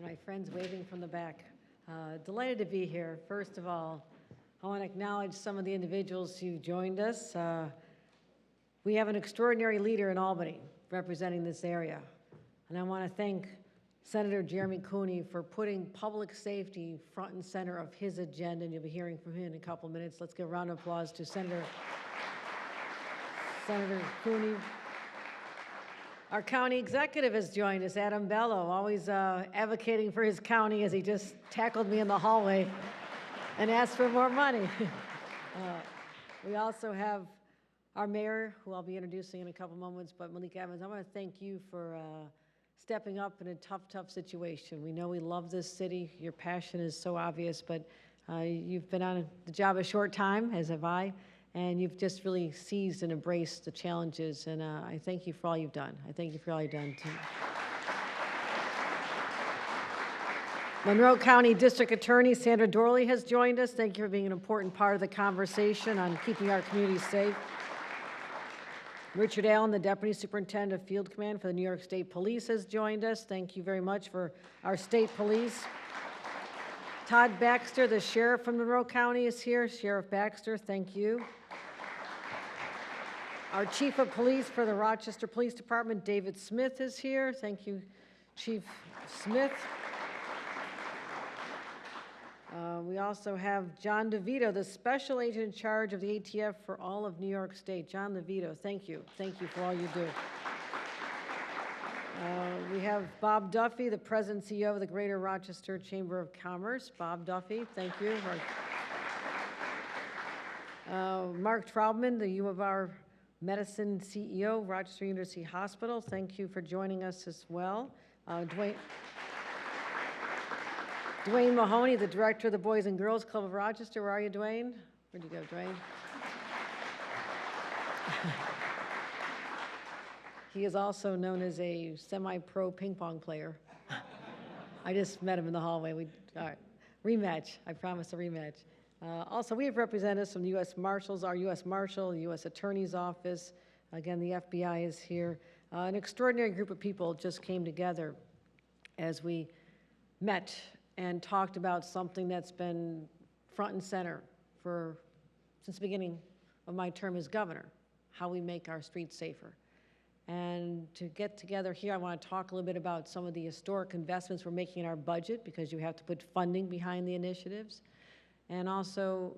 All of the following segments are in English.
My friends waving from the back. Delighted to be here. First of all, I want to acknowledge some of the individuals who joined us. We have an extraordinary leader in Albany representing this area. And I want to thank Senator Jeremy Cooney for putting public safety front and center of his agenda, and you'll be hearing from him in a couple minutes. Let's give a round of applause to Senator Cooney. Our county executive has joined us, Adam Bello, always advocating for his county, as he just tackled me in the hallway and asked for more money. We also have our mayor, who I'll be introducing in a couple moments, but Malik Evans, I want to thank you for stepping up in a tough situation. We know we love this city. Your passion is so obvious, but you've been on the job a short time, as have I, and you've just really seized and embraced the challenges, and I thank you for all you've done. I thank you for all you've done, too. Monroe County District Attorney Sandra Dorley has joined us. Thank you for being an important part of the conversation on keeping our communities safe. Richard Allen, the Deputy Superintendent of Field Command for the New York State Police, has joined us. Thank you very much for our state police. Todd Baxter, the Sheriff from Monroe County, is here. Sheriff Baxter, thank you. Our Chief of Police for the Rochester Police Department, David Smith, is here. Thank you, Chief Smith. We also have John DeVito, the Special Agent in charge of the ATF for all of New York State. John DeVito, thank you. Thank you for all you do. We have Bob Duffy, the President and CEO of the Greater Rochester Chamber of Commerce. Bob Duffy, thank you. Mark Traubman, the U of R Medicine CEO, Rochester University Hospital. Thank you for joining us as well. Dwayne Mahoney, the Director of the Boys and Girls Club of Rochester. Where are you, Dwayne? Where'd you go, Dwayne? He is also known as a semi-pro ping pong player. I just met him in the hallway. All right, rematch. I promise a rematch. Also, we have representatives from the U.S. Marshals, our U.S. Marshal, the U.S. Attorney's Office. Again, the FBI is here. An extraordinary group of people just came together as we met and talked about something that's been front and center since the beginning of my term as governor, how we make our streets safer. And to get together here, I want to talk a little bit about some of the historic investments we're making in our budget, because you have to put funding behind the initiatives. And also,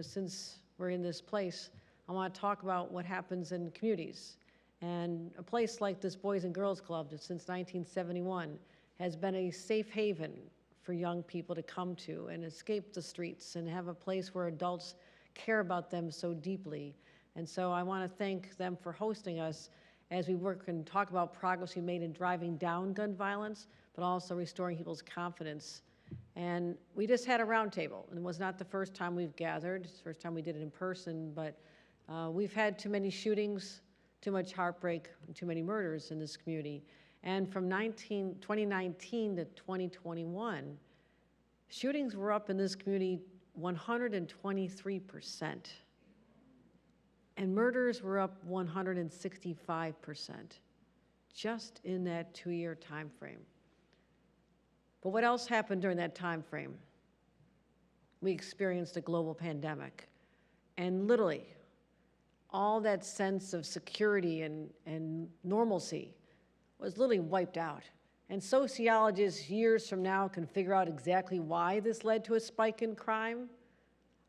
since we're in this place, I want to talk about what happens in communities. And a place like this Boys and Girls Club, since 1971, has been a safe haven for young people to come to and escape the streets and have a place where adults care about them so deeply. And so I want to thank them for hosting us as we work and talk about progress we made in driving down gun violence, but also restoring people's confidence. And we just had a roundtable, and it was not the first time we've gathered. It's the first time we did it in person, but we've had too many shootings, too much heartbreak, and too many murders in this community. And from 2019 to 2021, shootings were up in this community 123%. And murders were up 165%, just in that 2-year time frame. But what else happened during that time frame? We experienced a global pandemic. And literally, all that sense of security and normalcy was literally wiped out. And sociologists years from now can figure out exactly why this led to a spike in crime.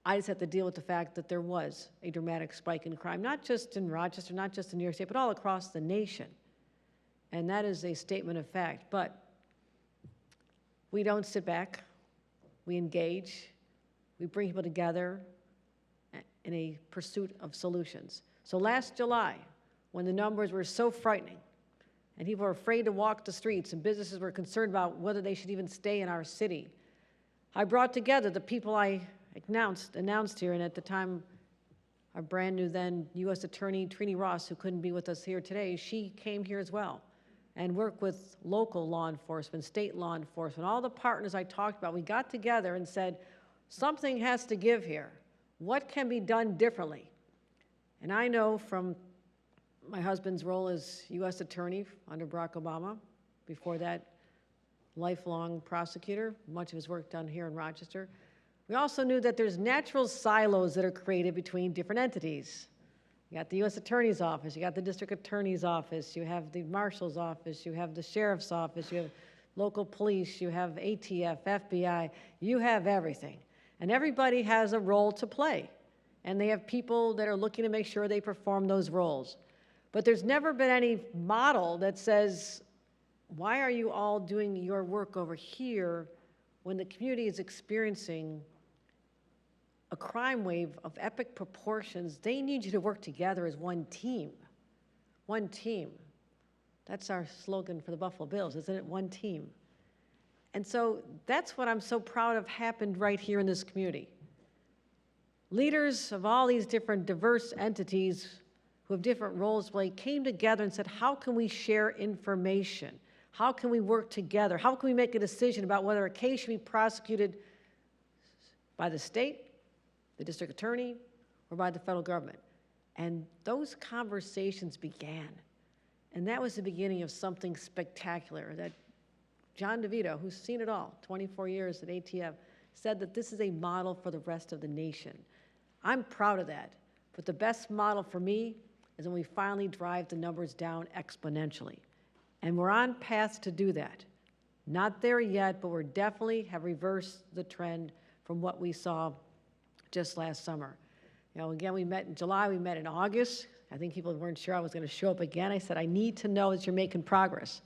I just have to deal with the fact that there was a dramatic spike in crime, not just in Rochester, not just in New York State, but all across the nation. And that is a statement of fact. But we don't sit back. We engage. We bring people together in a pursuit of solutions. So last July, when the numbers were so frightening, and people were afraid to walk the streets, and businesses were concerned about whether they should even stay in our city, I brought together the people I announced here, and at the time, our brand new then U.S. Attorney Trini Ross, who couldn't be with us here today, she came here as well and worked with local law enforcement, state law enforcement, all the partners I talked about. We got together and said, something has to give here. What can be done differently? And I know from my husband's role as U.S. Attorney under Barack Obama, before that lifelong prosecutor, much of his work done here in Rochester. We also knew that there's natural silos that are created between different entities. You got the U.S. Attorney's Office, you got the District Attorney's Office, you have the Marshal's Office, you have the Sheriff's Office, you have local police, you have ATF, FBI, you have everything. And everybody has a role to play. And they have people that are looking to make sure they perform those roles. But there's never been any model that says, why are you all doing your work over here when the community is experiencing a crime wave of epic proportions? They need you to work together as one team. One team. That's our slogan for the Buffalo Bills, isn't it? One team. And so that's what I'm so proud of happened right here in this community. Leaders of all these different diverse entities who have different roles to play came together and said, how can we share information? How can we work together? How can we make a decision about whether a case should be prosecuted by the state, the district attorney, or by the federal government? And those conversations began. And that was the beginning of something spectacular that John DeVito, who's seen it all, 24 years at ATF, said that this is a model for the rest of the nation. I'm proud of that. But the best model for me is when we finally drive the numbers down exponentially. And we're on path to do that. Not there yet, but we're definitely have reversed the trend from what we saw just last summer. You know, again, we met in July, we met in August. I think people weren't sure I was going to show up again. I said, I need to know that you're making progress.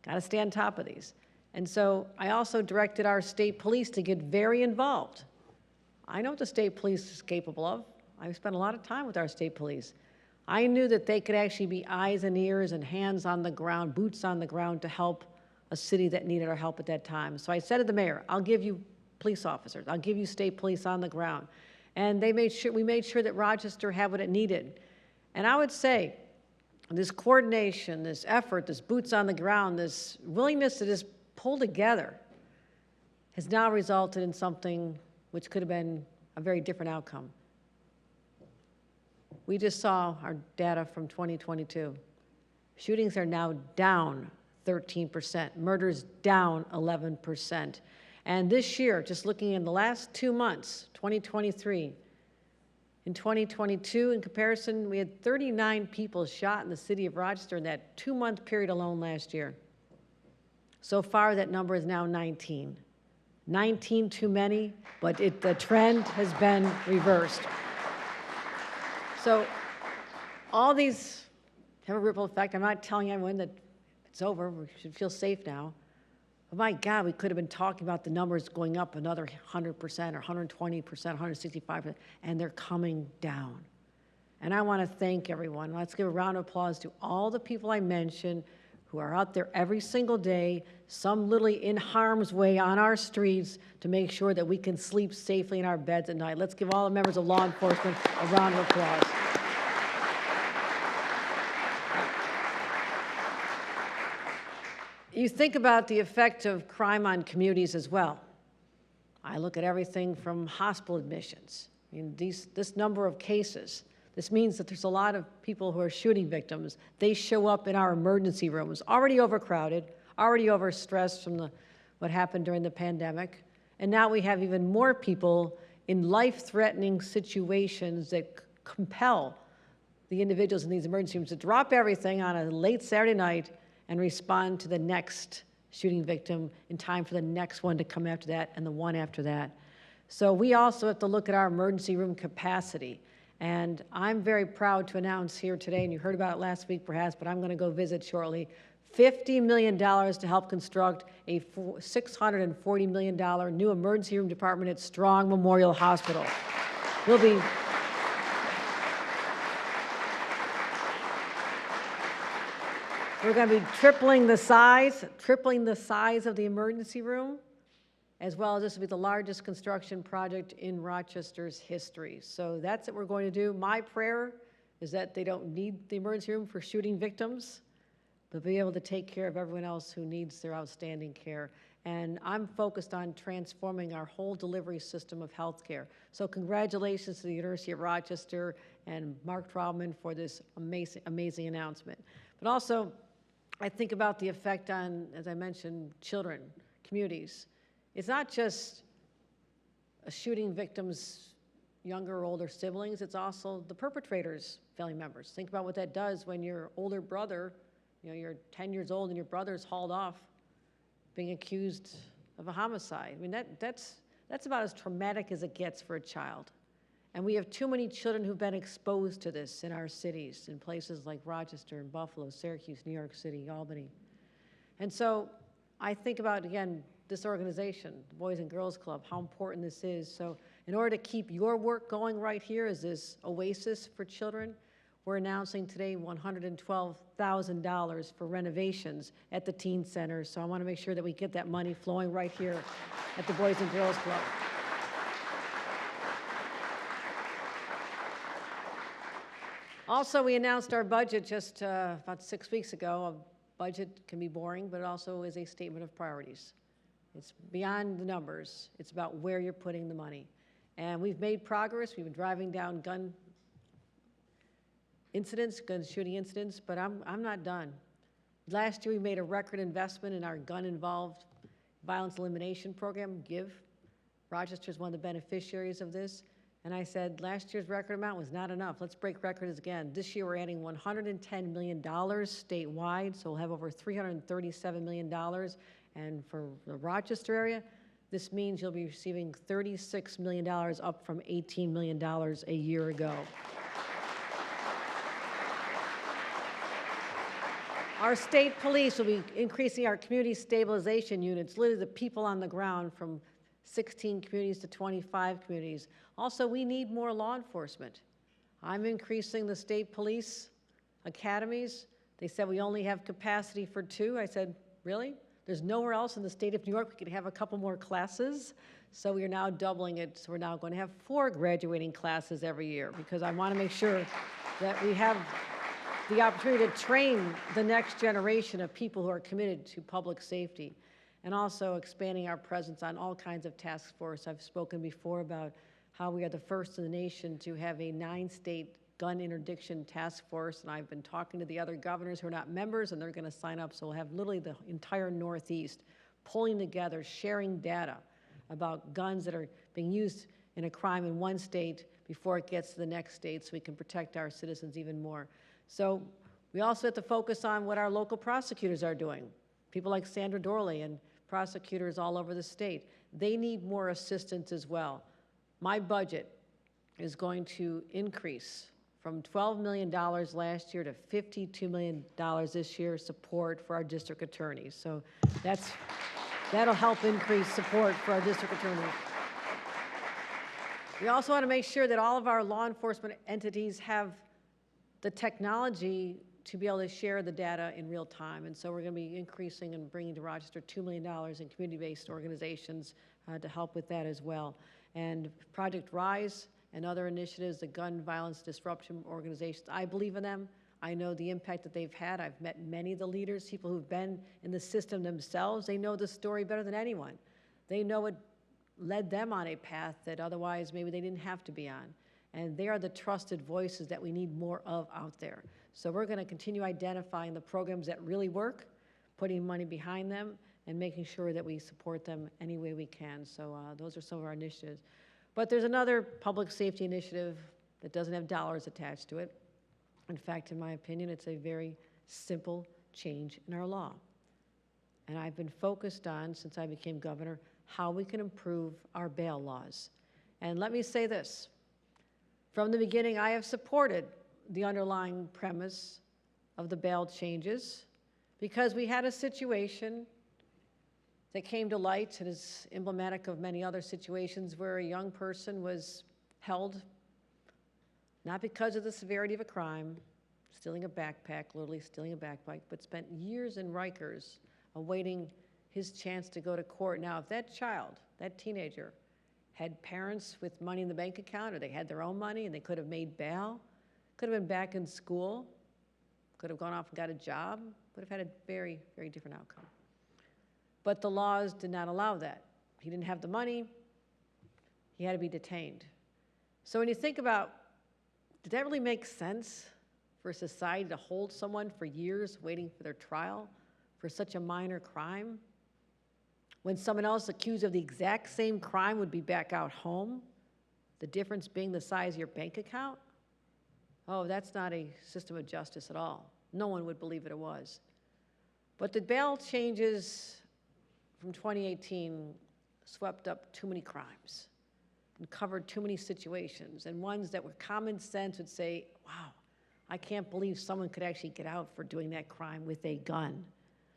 Got to stay on top of these. And so I also directed our state police to get very involved. I know what the state police is capable of. I've spent a lot of time with our state police. I knew that they could actually be eyes and ears and hands on the ground, boots on the ground to help a city that needed our help at that time. So I said to the mayor, I'll give you police officers. I'll give you state police on the ground. And we made sure that Rochester had what it needed. And I would say this coordination, this effort, this boots on the ground, this willingness to just pull together has now resulted in something which could have been a very different outcome. We just saw our data from 2022. Shootings are now down 13%, murders down 11%. And this year, just looking in the last 2 months, 2023, in 2022, in comparison, we had 39 people shot in the city of Rochester in that 2-month period alone last year. So far, that number is now 19. 19 too many, but the trend has been reversed. So all these have a ripple effect. I'm not telling anyone that it's over. We should feel safe now. But my God, we could have been talking about the numbers going up another 100% or 120%, 165%, and they're coming down. And I want to thank everyone. Let's give a round of applause to all the people I mentioned who are out there every single day, some literally in harm's way on our streets to make sure that we can sleep safely in our beds at night. Let's give all the members of law enforcement a round of applause. You think about the effect of crime on communities as well. I look at everything from hospital admissions. I mean, this number of cases. This means that there's a lot of people who are shooting victims. They show up in our emergency rooms, already overcrowded, already overstressed from what happened during the pandemic. And now we have even more people in life-threatening situations that compel the individuals in these emergency rooms to drop everything on a late Saturday night and respond to the next shooting victim in time for the next one to come after that and the one after that. So we also have to look at our emergency room capacity. And I'm very proud to announce here today, and you heard about it last week perhaps, but I'm going to go visit shortly, $50 million to help construct a $640 million new emergency room department at Strong Memorial Hospital. We're going to be tripling the size of the emergency room, as well as this will be the largest construction project in Rochester's history. So that's what we're going to do. My prayer is that they don't need the emergency room for shooting victims, but be able to take care of everyone else who needs their outstanding care. And I'm focused on transforming our whole delivery system of healthcare. So congratulations to the University of Rochester and Mark Traubman for this amazing announcement. But also, I think about the effect on, as I mentioned, children, communities. It's not just a shooting victim's younger or older siblings, it's also the perpetrator's family members. Think about what that does when your older brother, you're 10 years old and your brother's hauled off being accused of a homicide. I mean, that's about as traumatic as it gets for a child. And we have too many children who've been exposed to this in our cities, in places like Rochester and Buffalo, Syracuse, New York City, Albany. And so I think about, again, this organization, the Boys and Girls Club, how important this is. So in order to keep your work going right here as this oasis for children, we're announcing today $112,000 for renovations at the teen center. So I want to make sure that we get that money flowing right here at the Boys and Girls Club. Also, we announced our budget just about 6 weeks ago. A budget can be boring, but it also is a statement of priorities. It's beyond the numbers. It's about where you're putting the money. And we've made progress. We've been driving down gun shooting incidents, but I'm not done. Last year, we made a record investment in our gun-involved violence elimination program, GIVE. Rochester is one of the beneficiaries of this. And I said, last year's record amount was not enough. Let's break records again. This year, we're adding $110 million statewide, so we'll have over $337 million. And for the Rochester area, this means you'll be receiving $36 million, up from $18 million a year ago. Our state police will be increasing our community stabilization units, literally the people on the ground, from 16 communities to 25 communities. Also, we need more law enforcement. I'm increasing the state police academies. They said we only have capacity for 2. I said, really? There's nowhere else in the state of New York we could have a couple more classes. So we are now doubling it. So we're now going to have 4 graduating classes every year, because I want to make sure that we have the opportunity to train the next generation of people who are committed to public safety, and also expanding our presence on all kinds of task force. I've spoken before about how we are the first in the nation to have a 9-state gun interdiction task force, and I've been talking to the other governors who are not members, and they're going to sign up, so we'll have literally the entire Northeast pulling together, sharing data about guns that are being used in a crime in one state before it gets to the next state, so we can protect our citizens even more. So we also have to focus on what our local prosecutors are doing. People like Sandra Dorley and prosecutors all over the state. They need more assistance as well. My budget is going to increase from $12 million last year to $52 million this year, support for our district attorneys. So that'll help increase support for our district attorneys. We also want to make sure that all of our law enforcement entities have the technology to be able to share the data in real time. And so we're going to be increasing and bringing to Rochester $2 million in community-based organizations to help with that as well. And Project RISE and other initiatives, the gun violence disruption organizations, I believe in them. I know the impact that they've had. I've met many of the leaders, people who've been in the system themselves. They know the story better than anyone. They know what led them on a path that otherwise maybe they didn't have to be on. And they are the trusted voices that we need more of out there. So we're going to continue identifying the programs that really work, putting money behind them, and making sure that we support them any way we can. So those are some of our initiatives. But there's another public safety initiative that doesn't have dollars attached to it. In fact, in my opinion, it's a very simple change in our law. And I've been focused on, since I became governor, how we can improve our bail laws. And let me say this. From the beginning, I have supported the underlying premise of the bail changes, because we had a situation that came to light and is emblematic of many other situations where a young person was held not because of the severity of a crime, stealing a backpack, literally stealing a backpack, but spent years in Rikers awaiting his chance to go to court. Now, if that child, that teenager, had parents with money in the bank account, or they had their own money and they could have made bail, could have been back in school, could have gone off and got a job, would have had a very, very different outcome. But the laws did not allow that. He didn't have the money, he had to be detained. So when you think about, did that really make sense for society to hold someone for years waiting for their trial for such a minor crime, when someone else accused of the exact same crime would be back out home, the difference being the size of your bank account? Oh, that's not a system of justice at all. No one would believe it was. But the bail changes from 2018 swept up too many crimes and covered too many situations, and ones that were common sense would say, wow, I can't believe someone could actually get out for doing that crime with a gun,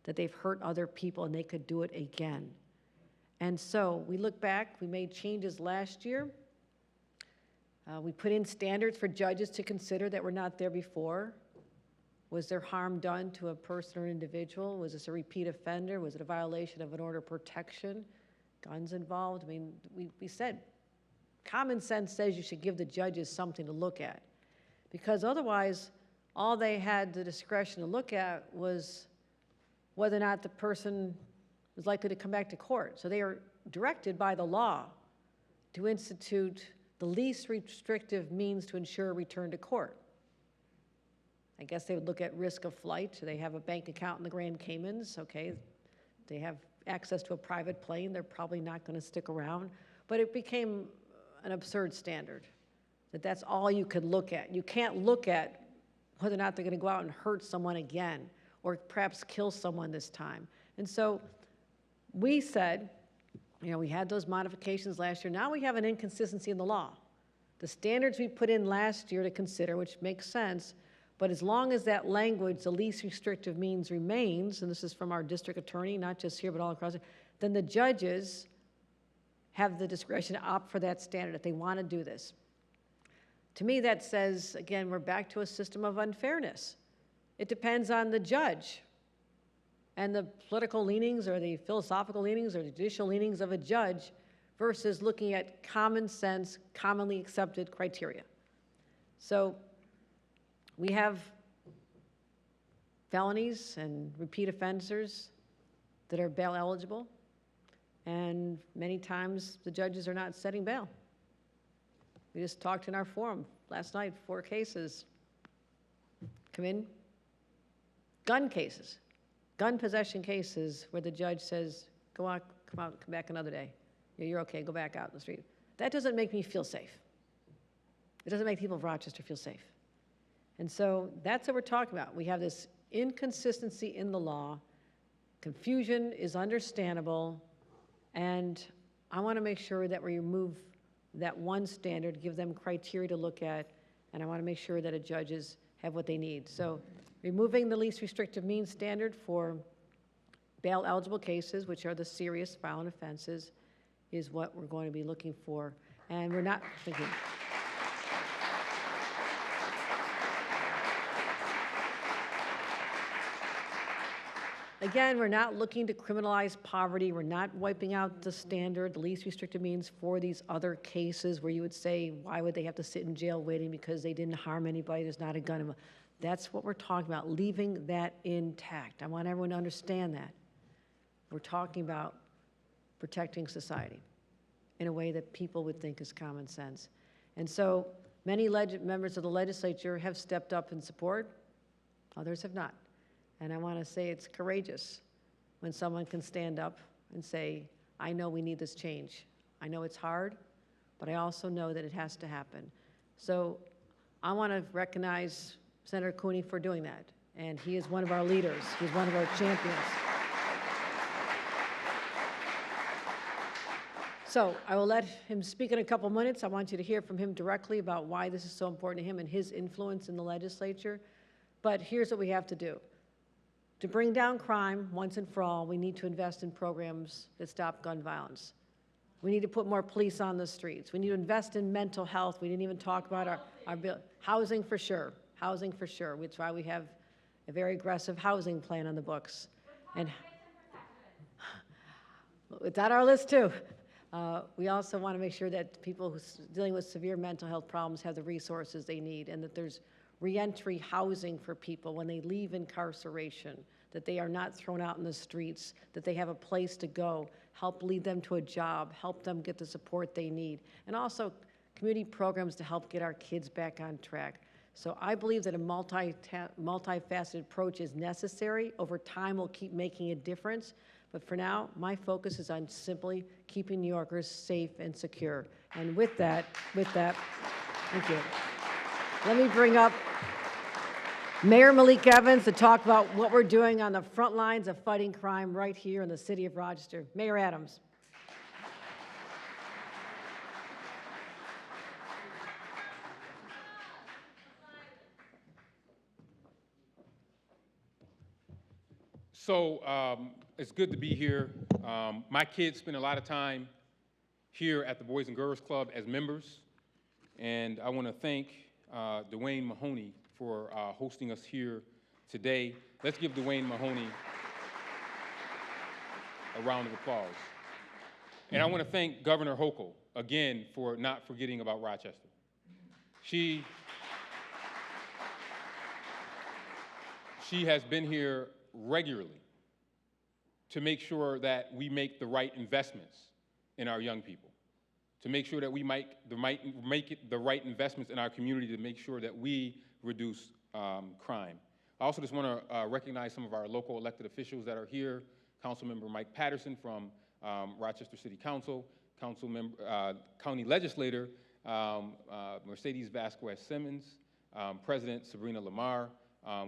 that they've hurt other people and they could do it again. And so we look back, we made changes last year. We put in standards for judges to consider that were not there before. Was there harm done to a person or individual? Was this a repeat offender? Was it a violation of an order of protection? Guns involved? I mean, we said common sense says you should give the judges something to look at, because otherwise all they had the discretion to look at was whether or not the person was likely to come back to court. So they are directed by the law to institute the least restrictive means to ensure a return to court. I guess they would look at risk of flight. They have a bank account in the Grand Caymans, okay? They have access to a private plane. They're probably not going to stick around. But it became an absurd standard, that that's all you could look at. You can't look at whether or not they're going to go out and hurt someone again, or perhaps kill someone this time. And so we said, you know, we had those modifications last year. Now we have an inconsistency in the law. The standards we put in last year to consider, which makes sense, but as long as that language, the least restrictive means, remains, and this is from our district attorney, not just here but all across, then the judges have the discretion to opt for that standard if they want to do this. To me, that says, again, we're back to a system of unfairness. It depends on the judge and the political leanings or the philosophical leanings or the judicial leanings of a judge versus looking at common sense, commonly accepted criteria. So we have felonies and repeat offenders that are bail eligible, and many times the judges are not setting bail. We just talked in our forum last night, 4 cases come in, gun cases, gun possession cases where the judge says, go out, come back another day. You're okay, go back out in the street. That doesn't make me feel safe. It doesn't make people of Rochester feel safe. And so that's what we're talking about. We have this inconsistency in the law. Confusion is understandable, and I want to make sure that we remove that one standard, give them criteria to look at, and I want to make sure that the judges have what they need. So removing the least restrictive means standard for bail eligible cases, which are the serious violent offenses, is what we're going to be looking for. And we're not thinking. Again, we're not looking to criminalize poverty. We're not wiping out the standard, the least restrictive means for these other cases where you would say, why would they have to sit in jail waiting because they didn't harm anybody, there's not a gun. That's what we're talking about, leaving that intact. I want everyone to understand that. We're talking about protecting society in a way that people would think is common sense. And so many members of the legislature have stepped up in support, others have not. And I want to say it's courageous when someone can stand up and say, I know we need this change. I know it's hard, but I also know that it has to happen. So I want to recognize Senator Cooney for doing that. And he is one of our leaders. He's one of our champions. So I will let him speak in a couple minutes. I want you to hear from him directly about why this is so important to him and his influence in the legislature. But here's what we have to do. To bring down crime once and for all, we need to invest in programs that stop gun violence. We need to put more police on the streets. We need to invest in mental health. We didn't even talk about our bill. Housing for sure, housing for sure. That's why we have a very aggressive housing plan on the books. And it's on our list too. We also want to make sure that people who are dealing with severe mental health problems have the resources they need, and that there's reentry housing for people when they leave incarceration, that they are not thrown out in the streets, that they have a place to go, help lead them to a job, help them get the support they need, and also community programs to help get our kids back on track. So I believe that a multifaceted approach is necessary. Over time, we'll keep making a difference. But for now, my focus is on simply keeping New Yorkers safe and secure. And with that, thank you. Let me bring up Mayor Malik Evans to talk about what we're doing on the front lines of fighting crime right here in the city of Rochester. Mayor Adams. So it's good to be here. My kids spend a lot of time here at the Boys and Girls Club as members, and I want to thank Dwayne Mahoney for hosting us here today. Let's give Dwayne Mahoney a round of applause. And I want to thank Governor Hochul, again, for not forgetting about Rochester. She has been here regularly to make sure that we make the right investments in our young people, to make sure that we make the right investments in our community to make sure that we reduce crime. I also just want to recognize some of our local elected officials that are here. Councilmember Mike Patterson from Rochester City Council, County Legislator Mercedes Vasquez-Simmons, President Sabrina Lamar,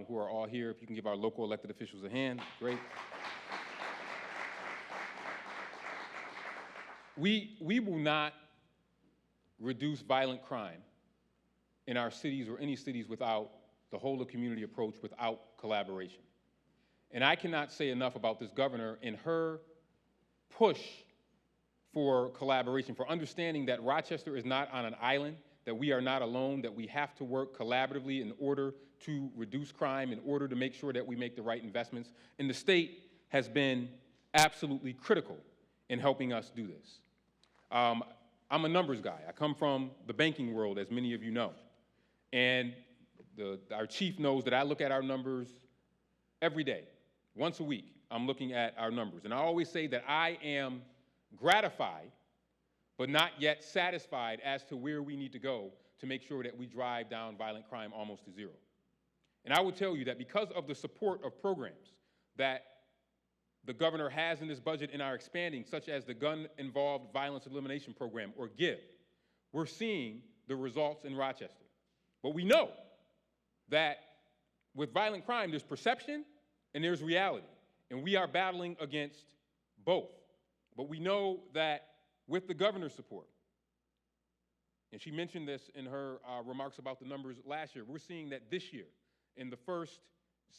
who are all here. If you can give our local elected officials a hand, great. We will not reduce violent crime in our cities or any cities without the whole of community approach, without collaboration. And I cannot say enough about this governor and her push for collaboration, for understanding that Rochester is not on an island, that we are not alone, that we have to work collaboratively in order to reduce crime, in order to make sure that we make the right investments. And the state has been absolutely critical in helping us do this. I'm a numbers guy. I come from the banking world, as many of you know. And our chief knows that I look at our numbers every day. Once a week, I'm looking at our numbers. And I always say that I am gratified, but not yet satisfied as to where we need to go to make sure that we drive down violent crime almost to zero. And I will tell you that because of the support of programs that the governor has in this budget and are expanding, such as the Gun-Involved Violence Elimination Program, or GIV, we're seeing the results in Rochester. But we know that with violent crime, there's perception and there's reality. And we are battling against both. But we know that with the governor's support, and she mentioned this in her remarks about the numbers last year, we're seeing that this year, in the first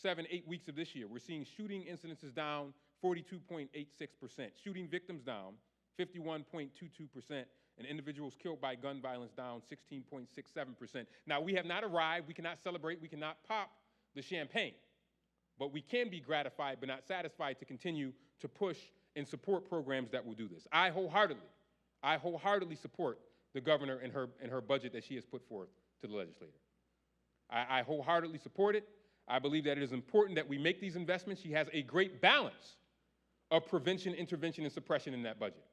7-8 weeks of this year, we're seeing shooting incidences down 42.86%, shooting victims down 51.22%, and individuals killed by gun violence down 16.67%. Now, we have not arrived, we cannot celebrate, we cannot pop the champagne, but we can be gratified but not satisfied to continue to push and support programs that will do this. I wholeheartedly support the governor and her budget that she has put forth to the legislature. I wholeheartedly support it. I believe that it is important that we make these investments. She has a great balance of prevention, intervention, and suppression in that budget.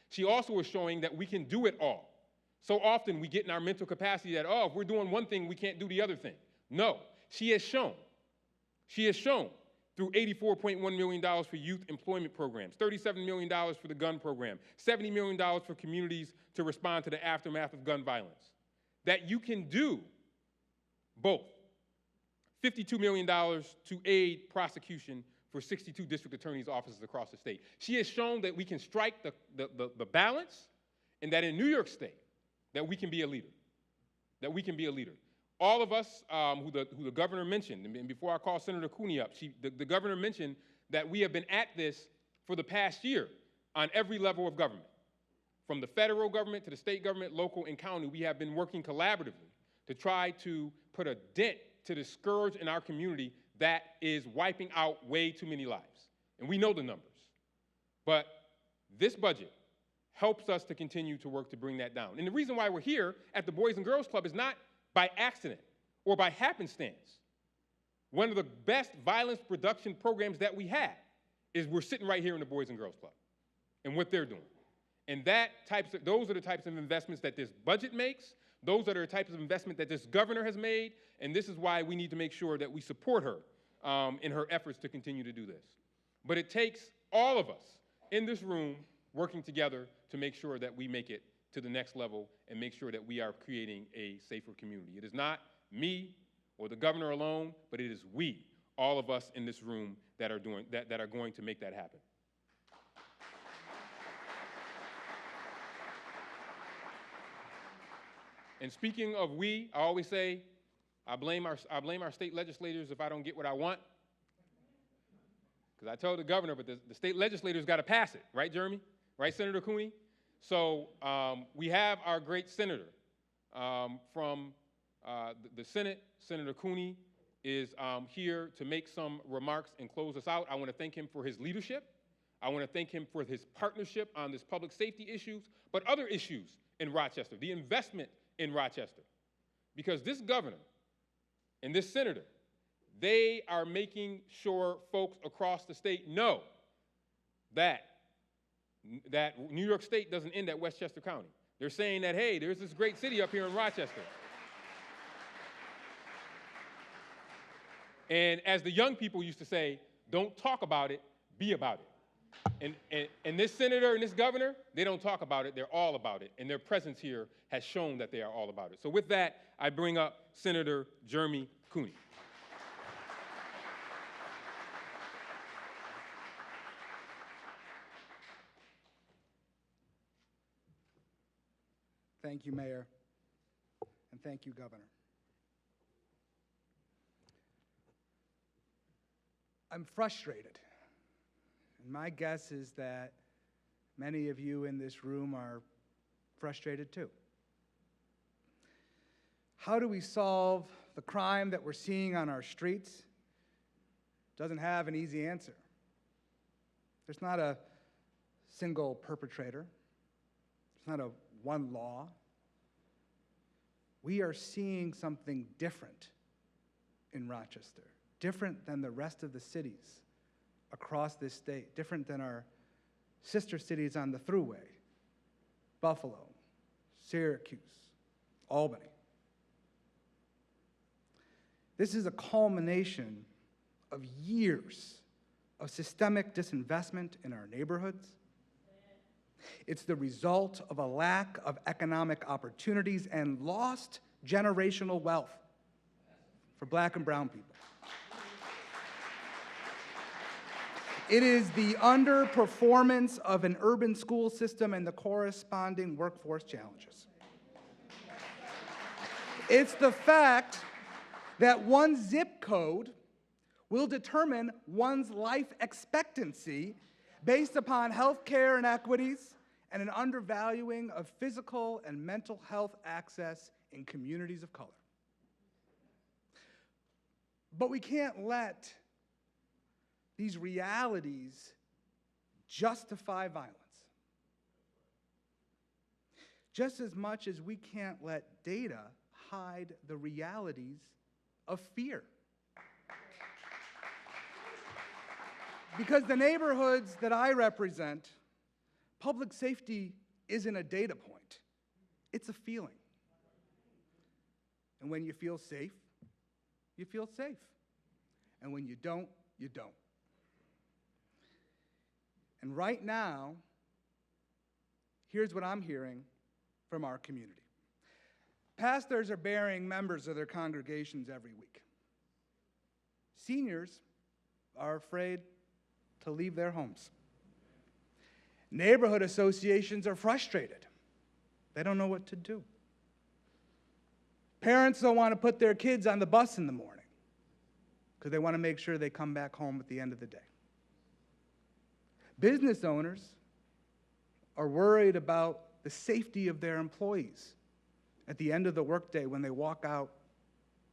She also is showing that we can do it all. So often we get in our mental capacity that, oh, if we're doing one thing, we can't do the other thing. No, she has shown through $84.1 million for youth employment programs, $37 million for the gun program, $70 million for communities to respond to the aftermath of gun violence, that you can do both. $52 million to aid prosecution for 62 district attorneys' offices across the state. She has shown that we can strike the balance, and that in New York State, that we can be a leader, All of us who the governor mentioned, and before I call Senator Cooney up, the governor mentioned that we have been at this for the past year on every level of government. From the federal government to the state government, local and county, we have been working collaboratively to try to put a dent to the scourge in our community that is wiping out way too many lives. And we know the numbers. But this budget helps us to continue to work to bring that down. And the reason why we're here at the Boys and Girls Club is not by accident or by happenstance. One of the best violence reduction programs that we have is we're sitting right here in the Boys and Girls Club and what they're doing. And those are the types of investments that this budget makes, Those are the types of investment that this governor has made, and this is why we need to make sure that we support her in her efforts to continue to do this. But it takes all of us in this room working together to make sure that we make it to the next level and make sure that we are creating a safer community. It is not me or the governor alone, but it is we, all of us in this room, that are going to make that happen. And speaking of we, I always say, I blame our state legislators if I don't get what I want. Because I told the governor, but the state legislators got to pass it, right, Jeremy? Right, Senator Cooney? So we have our great senator from the Senate. Senator Cooney is here to make some remarks and close us out. I want to thank him for his leadership. I want to thank him for his partnership on this public safety issues, but other issues in Rochester, the investment in Rochester. Because this governor and this senator, they are making sure folks across the state know that New York State doesn't end at Westchester County. They're saying that, hey, there's this great city up here in Rochester. And as the young people used to say, don't talk about it, be about it. And this senator and this governor, they don't talk about it, they're all about it. And their presence here has shown that they are all about it. So with that, I bring up Senator Jeremy Cooney. Thank you, Mayor, and thank you, Governor. I'm frustrated, and my guess is that many of you in this room are frustrated too. How do we solve the crime that we're seeing on our streets? Doesn't have an easy answer. There's not a single perpetrator. There's not a one law. We are seeing something different in Rochester, different than the rest of the cities across this state, different than our sister cities on the Thruway, Buffalo, Syracuse, Albany. This is a culmination of years of systemic disinvestment in our neighborhoods. It's the result of a lack of economic opportunities and lost generational wealth for Black and brown people. It is the underperformance of an urban school system and the corresponding workforce challenges. It's the fact that one zip code will determine one's life expectancy based upon health care inequities and an undervaluing of physical and mental health access in communities of color. But we can't let these realities justify violence. Just as much as we can't let data hide the realities of fear. Because the neighborhoods that I represent, public safety isn't a data point, it's a feeling. And when you feel safe, you feel safe. And when you don't, you don't. And right now, here's what I'm hearing from our community. Pastors are burying members of their congregations every week. Seniors are afraid to leave their homes. Neighborhood associations are frustrated. They don't know what to do. Parents don't want to put their kids on the bus in the morning because they want to make sure they come back home at the end of the day. Business owners are worried about the safety of their employees at the end of the workday when they walk out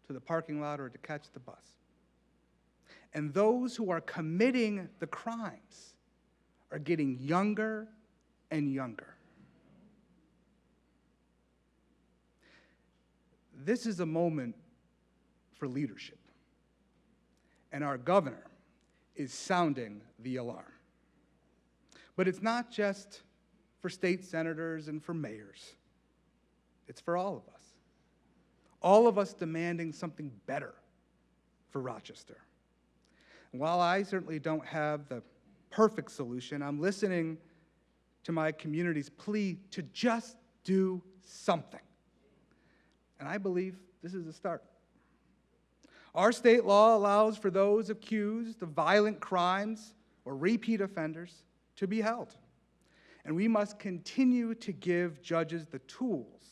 to the parking lot or to catch the bus. And those who are committing the crimes are getting younger and younger. This is a moment for leadership, and our governor is sounding the alarm. But it's not just for state senators and for mayors. It's for all of us. all of us demanding something better for Rochester. And while I certainly don't have the perfect solution, I'm listening to my community's plea to just do something. And I believe this is a start. Our state law allows for those accused of violent crimes or repeat offenders to be held. And we must continue to give judges the tools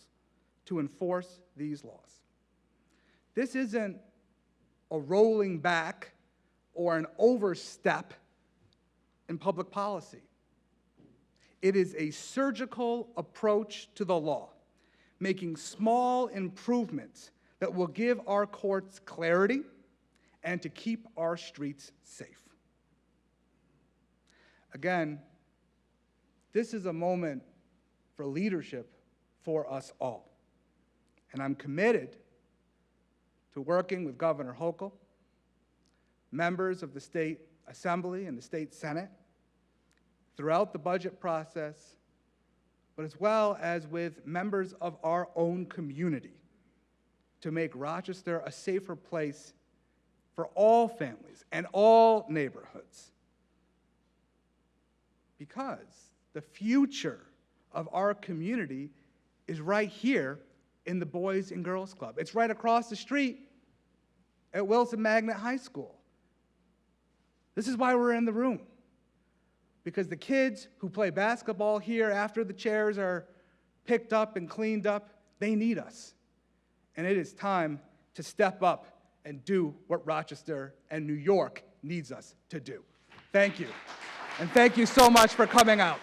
to enforce these laws. This isn't a rolling back or an overstep in public policy. It is a surgical approach to the law, making small improvements that will give our courts clarity and to keep our streets safe. Again, this is a moment for leadership for us all. And I'm committed to working with Governor Hochul, members of the State Assembly and the State Senate throughout the budget process, but as well as with members of our own community to make Rochester a safer place for all families and all neighborhoods. Because the future of our community is right here in the Boys and Girls Club. It's right across the street at Wilson Magnet High School. This is why we're in the room. Because the kids who play basketball here after the chairs are picked up and cleaned up, they need us. And it is time to step up and do what Rochester and New York needs us to do. Thank you. And thank you so much for coming out.